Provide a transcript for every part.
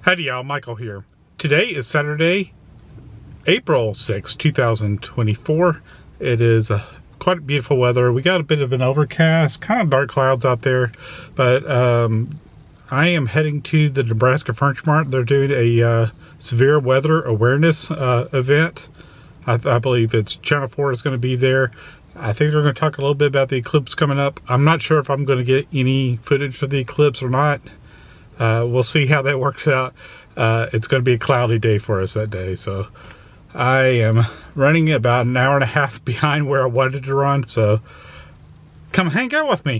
Howdy y'all, Michael here. Today is Saturday, April 6, 2024. It is quite beautiful weather. We got a bit of an overcast, kind of dark clouds out there, but I am heading to the Nebraska Furniture Mart. They're doing a severe weather awareness event. I believe it's Channel 4 is going to be there. I think they're going to talk a little bit about the eclipse coming up. I'm not sure if I'm going to get any footage of the eclipse or not. We'll see how that works out. It's going to be a cloudy day for us that day, so I am running about an hour and a half behind where I wanted to run, so come hang out with me.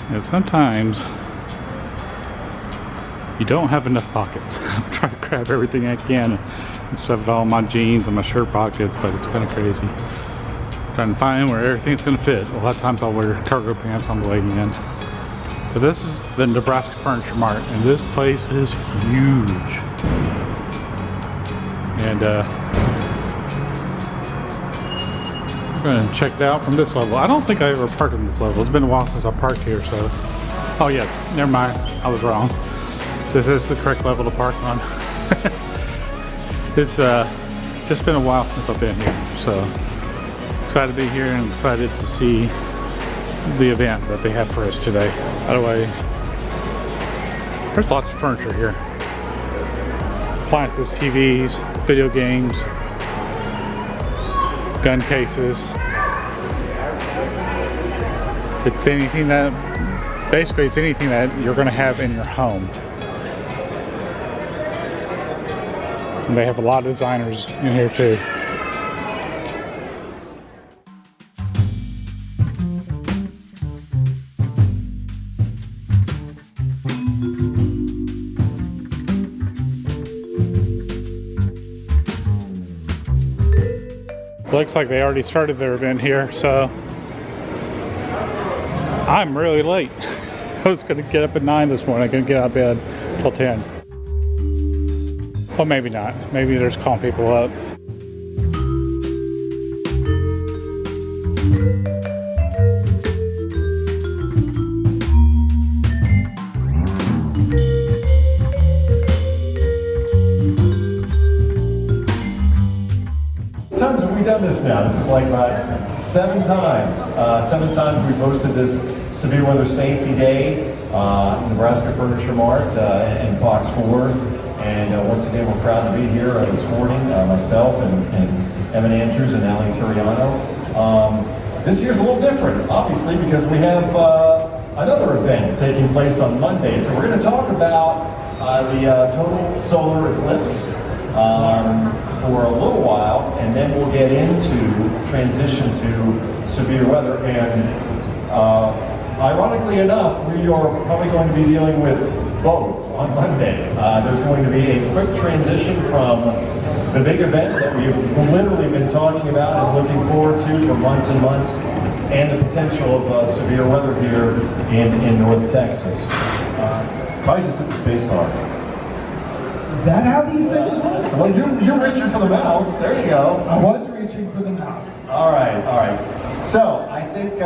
And sometimes you don't have enough pockets. I'm trying to grab everything I can and stuff it all in my jeans and my shirt pockets, but it's kind of crazy. Trying to find where everything's going to fit. A lot of times I'll wear cargo pants on the way in. But this is the Nebraska Furniture Mart, and this place is huge. And I'm going to check it out from this level. I don't think I ever parked on this level. It's been a while since I parked here, so. Oh yes, never mind. I was wrong. This is the correct level to park on. It's just been a while since I've been here, so excited to be here and excited to see the event that they have for us today. By the way, there's lots of furniture here. Appliances, TVs, video games, gun cases. It's anything that, basically it's anything that you're going to have in your home. And they have a lot of designers in here too. Looks like they already started their event here, so I'm really late. I was going to get up at 9 this morning. I couldn't get out of bed till 10. Well, maybe not. Maybe they're just calling people up. Times have we done this now? This is like about 7 times. 7 times we've hosted this Severe Weather Safety Day, Nebraska Furniture Mart and Fox 4. And once again, we're proud to be here this morning, myself and Evan Andrews and Ali Turiano. This year's a little different, obviously, because we have another event taking place on Monday. So we're going to talk about the total solar eclipse for a little while, and then we'll get into transition to severe weather. And ironically enough, we are probably going to be dealing with both on Monday. There's going to be a quick transition from the big event that we've literally been talking about and looking forward to for months and months, and the potential of severe weather here in North Texas. Probably just hit the space bar. Is that how these things work? So you're reaching for the mouse. There you go. I was reaching for the mouse. All right. So I think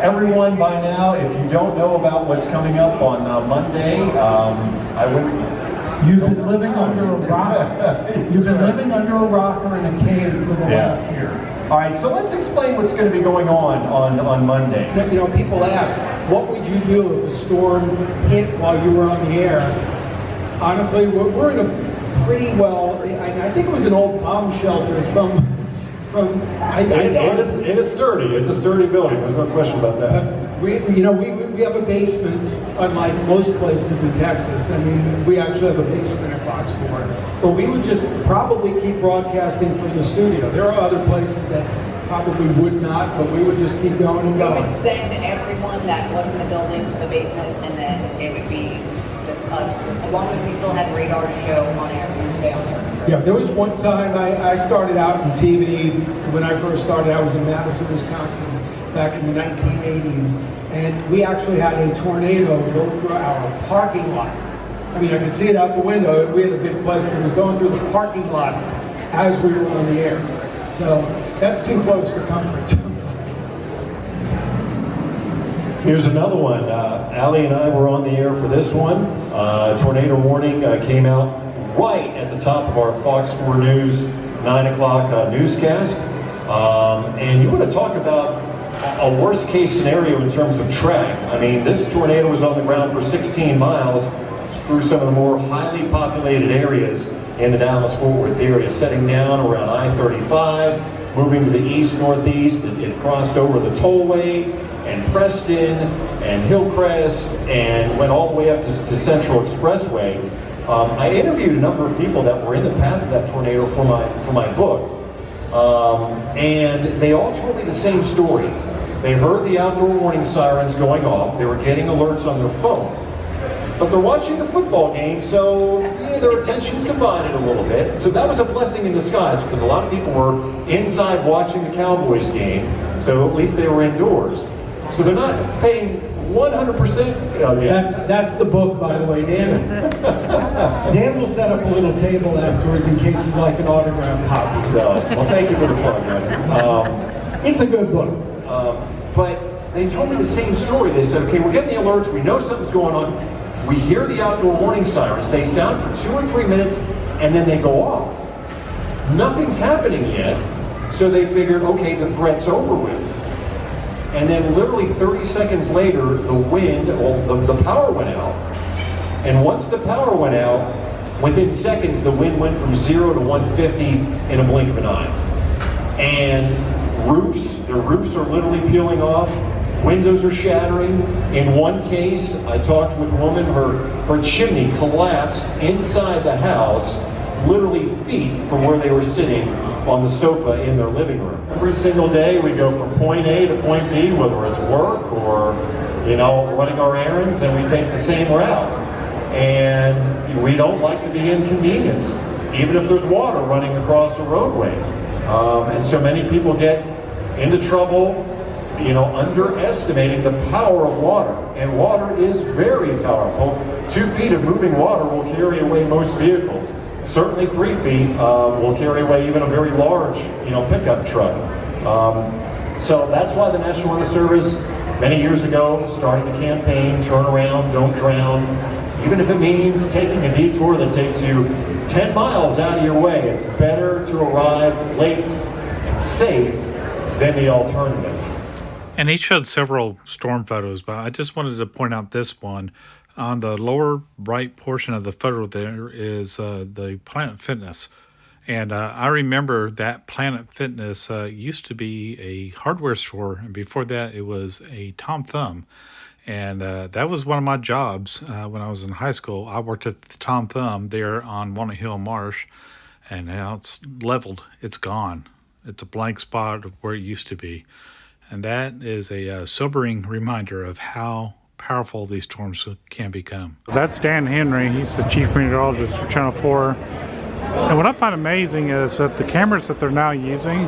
everyone by now, if you don't know about what's coming up on Monday, I would. You've been living under a rock. You've been living under a rock or in a cave for the last year. All right, so let's explain what's going to be going on Monday. You know, people ask, what would you do if a storm hit while you were on the air? Honestly, we're in a pretty well. I think it was an old bomb shelter from. It's a sturdy building. There's no question about that. We we have a basement, unlike most places in Texas. I mean, we actually have a basement at Fox 4. But we would just probably keep broadcasting from the studio. There are other places that probably would not, but we would just keep going and We going. would send everyone that was in the building to the basement, and then it would be just us. As long as we still had radar to show on air, we would stay on air. Yeah, there was one time I started out in TV. When I first started, I was in Madison, Wisconsin, back in the 1980s. And we actually had a tornado go through our parking lot. I mean, I could see it out the window. We had a big place, but it was going through the parking lot as we were on the air. So that's too close for comfort sometimes. Here's another one. Allie and I were on the air for this one. Tornado warning came out right at the top of our Fox 4 News 9 o'clock newscast. And you want to talk about a worst case scenario in terms of track. I mean, this tornado was on the ground for 16 miles through some of the more highly populated areas in the Dallas-Fort Worth area, setting down around I-35, moving to the east-northeast. It crossed over the Tollway and Preston and Hillcrest and went all the way up to Central Expressway. I interviewed a number of people that were in the path of that tornado for my book. And they all told me the same story. They heard the outdoor warning sirens going off. They were getting alerts on their phone. But they're watching the football game, so yeah, their attention's divided a little bit. So that was a blessing in disguise, because a lot of people were inside watching the Cowboys game, so at least they were indoors. So they're not paying 100%. That's the book, by the way, Dan. Dan will set up a little table afterwards in case you'd like an autograph copy. So, well, thank you for the plug, man. It's a good book. But they told me the same story. They said, okay, we're getting the alerts, we know something's going on. We hear the outdoor warning sirens. They sound for 2 or 3 minutes, and then they go off. Nothing's happening yet, so they figured, okay, the threat's over with. And then literally 30 seconds later, the power went out. And once the power went out, within seconds, the wind went from 0 to 150 in a blink of an eye. And the roofs are literally peeling off. Windows are shattering. In one case, I talked with a woman, her chimney collapsed inside the house, literally feet from where they were sitting on the sofa in their living room. Every single day we go from point A to point B, whether it's work or, running our errands, and we take the same route. And we don't like to be inconvenienced, even if there's water running across the roadway. And so many people get into trouble, underestimating the power of water. And water is very powerful. 2 feet of moving water will carry away most vehicles. Certainly 3 feet will carry away even a very large, pickup truck. So that's why the National Weather Service, many years ago, started the campaign, Turn Around, Don't Drown. Even if it means taking a detour that takes you 10 miles out of your way, it's better to arrive late and safe than the alternative. And he showed several storm photos, but I just wanted to point out this one. On the lower right portion of the photo there is the Planet Fitness. And I remember that Planet Fitness used to be a hardware store, and before that it was a Tom Thumb. And that was one of my jobs when I was in high school. I worked at the Tom Thumb there on Walnut Hill Marsh, and now it's leveled. It's gone. It's a blank spot of where it used to be. And that is a sobering reminder of how powerful these storms can become. That's Dan Henry. He's the chief meteorologist for Channel 4. And what I find amazing is that the cameras that they're now using,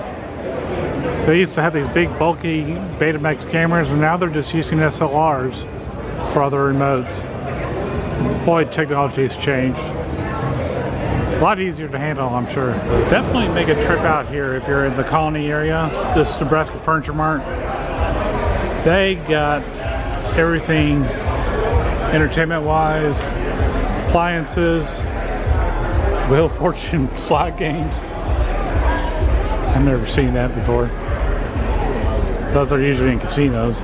they used to have these big bulky Betamax cameras, and now they're just using SLRs for other remotes. Boy, technology has changed. A lot easier to handle, I'm sure. Definitely make a trip out here if you're in the Colony area. This Nebraska Furniture Mart. They got everything entertainment-wise, appliances, Wheel of Fortune slot games. I've never seen that before. Those are usually in casinos.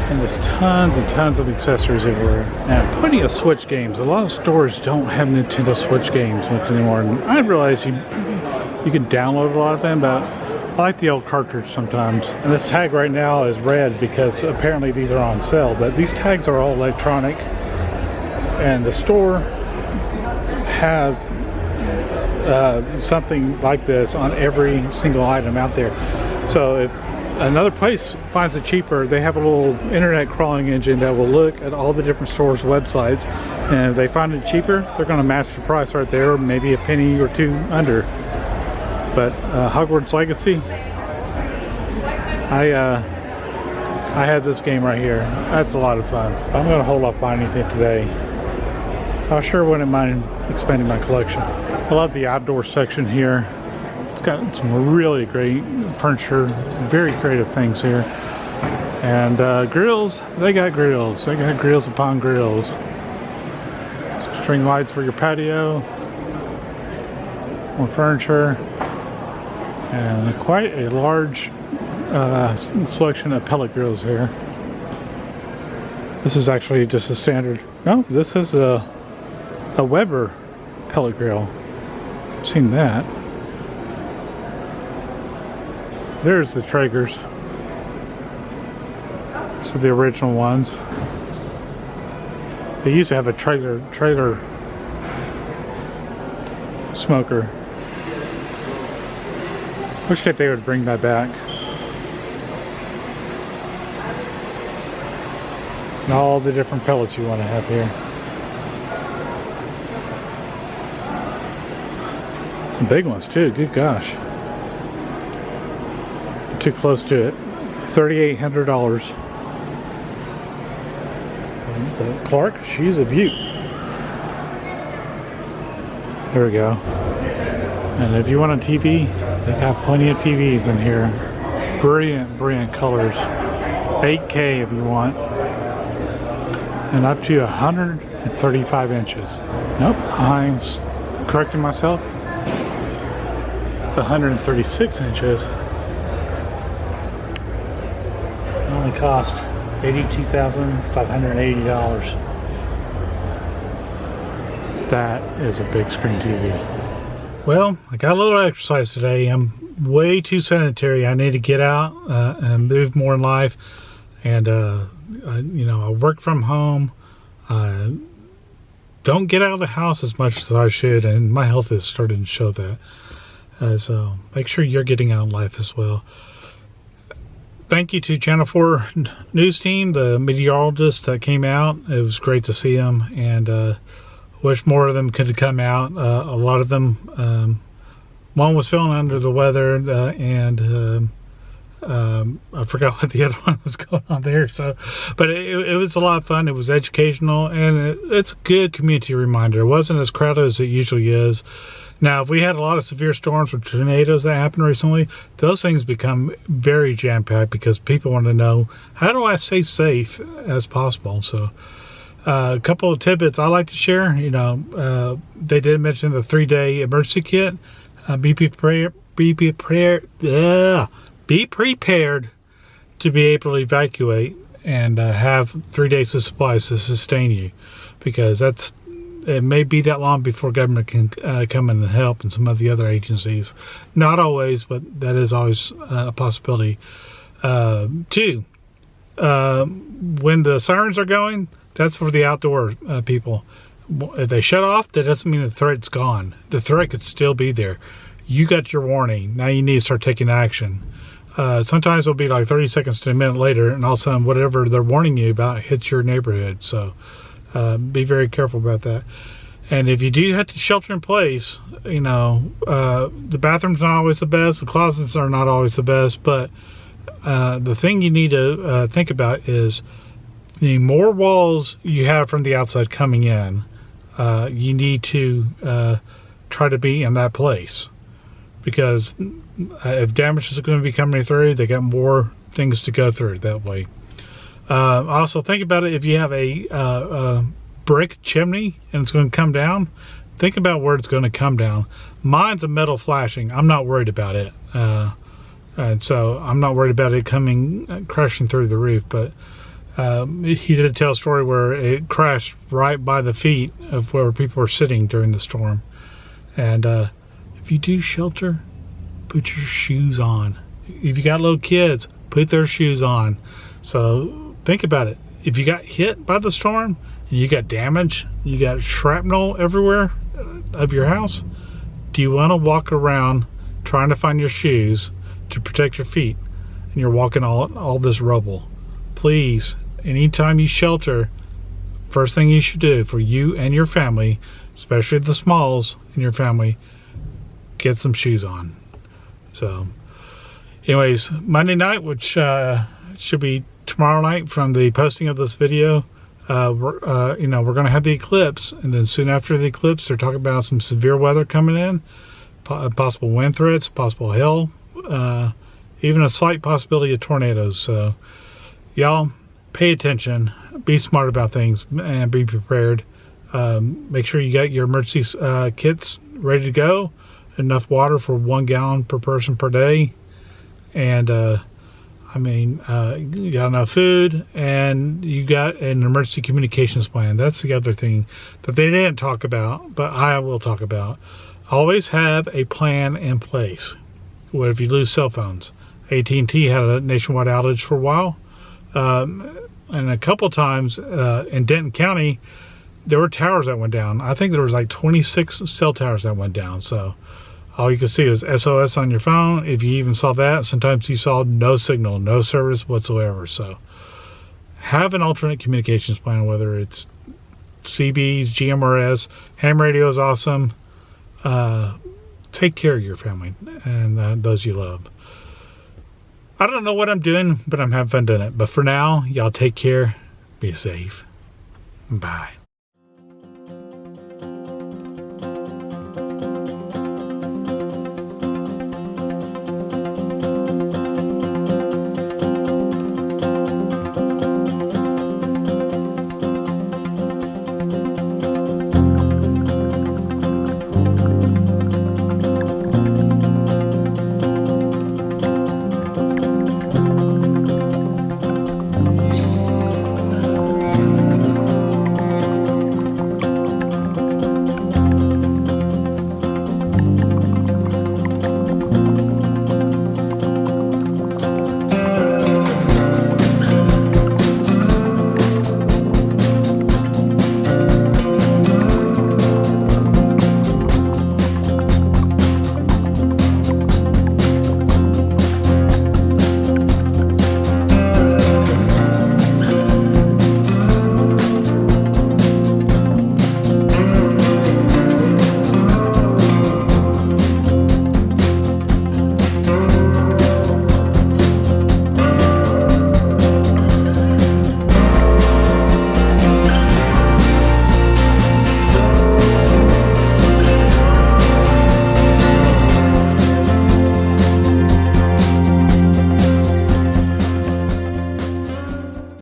And there's tons and tons of accessories everywhere. And plenty of Switch games. A lot of stores don't have Nintendo Switch games much anymore. And I realize you can download a lot of them, but I like the old cartridge sometimes. And this tag right now is red because apparently these are on sale, but these tags are all electronic. And the store has something like this on every single item out there. So if another place finds it cheaper, they have a little internet crawling engine that will look at all the different stores' websites, and if they find it cheaper, they're going to match the price right there, or maybe a penny or two under. But Hogwarts Legacy, I had this game right here. That's a lot of fun. I'm going to hold off buying anything today. I sure wouldn't mind expanding my collection. I love the outdoor section here. It's got some really great furniture, very creative things here. And grills, they got grills. They got grills upon grills. Some string lights for your patio. More furniture. And quite a large selection of pellet grills here. This is actually just a standard, no, this is a Weber pellet grill. I've seen that. There's the Traegers. So the original ones. They used to have a trailer smoker. Wish that they would bring that back. And all the different pellets you want to have here. Some big ones too, good gosh. Too close to it. $3,800. Clark, she's a beaut. There we go. And if you want a TV, they got plenty of TVs in here. Brilliant colors. 8K if you want. And up to 135 inches. Nope, I'm correcting myself. It's 136 inches. It only cost $82,580. That is a big screen TV. Well, I got a little exercise today. I'm way too sedentary. I need to get out and move more in life. And, you know, I work from home. Don't get out of the house as much as I should. And my health is starting to show that. So make sure you're getting out in life as well. Thank you to Channel 4 news team, the meteorologists that came out. It was great to see them, and wish more of them could come out. A lot of them, one was feeling under the weather, and I forgot what the other one was going on there. So, but it was a lot of fun. It was educational, and it's a good community reminder. It wasn't as crowded as it usually is. Now, if we had a lot of severe storms or tornadoes that happened recently, those things become very jam-packed because people want to know, how do I stay safe as possible? So, a couple of tidbits I like to share. You know, they did mention the 3-day emergency kit. Be prepared to be able to evacuate and have 3 days of supplies to sustain you, because it may be that long before government can come in and help, and some of the other agencies. Not always, but that is always a possibility. 2, when the sirens are going, that's for the outdoor people. If they shut off, that doesn't mean the threat's gone. The threat could still be there. You got your warning. Now you need to start taking action. Sometimes it'll be like 30 seconds to a minute later, and all of a sudden whatever they're warning you about hits your neighborhood. So be very careful about that. And if you do have to shelter in place, you know, the bathroom's not always the best, the closets are not always the best, but the thing you need to think about is the more walls you have from the outside coming in, you need to try to be in that place, because if damage is going to be coming through, they got more things to go through that way. Also, think about it. If you have a brick chimney and it's going to come down, think about where it's going to come down. Mine's a metal flashing. I'm not worried about it. And so I'm not worried about it coming crashing through the roof. But he did tell a story where it crashed right by the feet of where people were sitting during the storm. And if you do shelter, put your shoes on. If you got little kids, put their shoes on. So think about it. If you got hit by the storm, and you got damage, you got shrapnel everywhere of your house, do you want to walk around trying to find your shoes to protect your feet, and you're walking all this rubble? Please, anytime you shelter, first thing you should do for you and your family, especially the smalls in your family, get some shoes on. So anyways, Monday night, which should be tomorrow night from the posting of this video, we're going to have the eclipse, and then soon after the eclipse, they're talking about some severe weather coming in, possible wind threats, possible hail, even a slight possibility of tornadoes. So y'all pay attention, be smart about things, and be prepared. Make sure you got your emergency kits ready to go, enough water for 1 gallon per person per day, and you got enough food, and you got an emergency communications plan. That's the other thing that they didn't talk about, but I will talk about. Always have a plan in place. What if you lose cell phones? AT&T had a nationwide outage for a while, and a couple times in Denton County, there were towers that went down. I think there was like 26 cell towers that went down. So all you can see is SOS on your phone. If you even saw that, sometimes you saw no signal, no service whatsoever. So have an alternate communications plan, whether it's CBs, GMRS, ham radio is awesome. Take care of your family and those you love. I don't know what I'm doing, but I'm having fun doing it. But for now, y'all take care. Be safe. Bye.